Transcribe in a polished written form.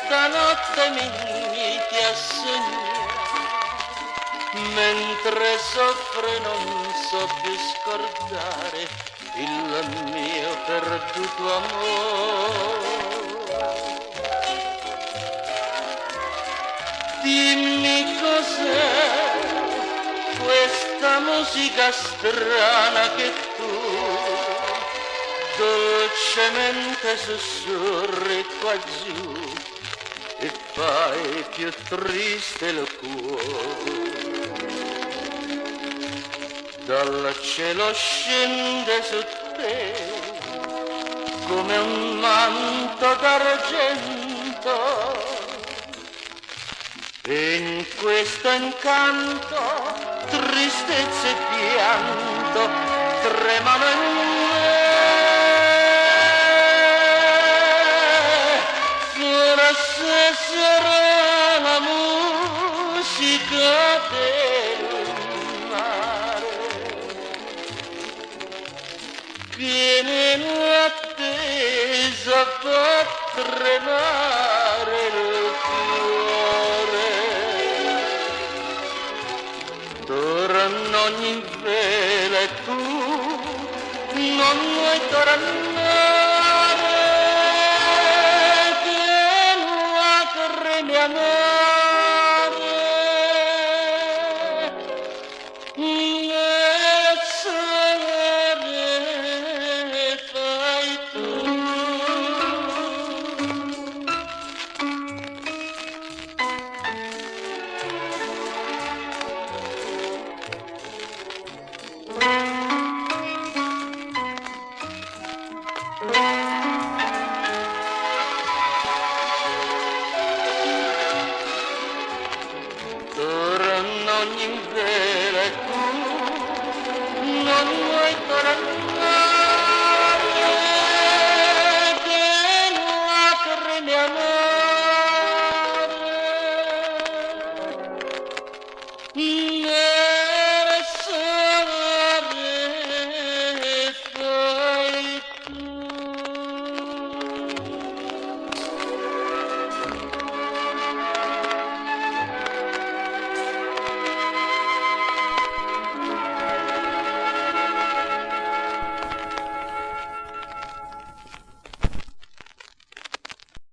stanotte mi inviti a sognare, mentre soffro non so più scordare il mio perduto amore. Dimmi cos'è questa musica strana che tu dolcemente sussurri qua giù e fai più triste il cuore. Dal cielo scende su te come un manto d'argento e in questo incanto tristezza e pianto tremano in me. Forse sarà la musica del mare che nell'attesa fa tremare il cuore. Torna ogni vela e tu non vuoi tornare, che lacrime amare nel sole fai tu. Torna ogni vela e tu non vuoi tornare, che lacrime amare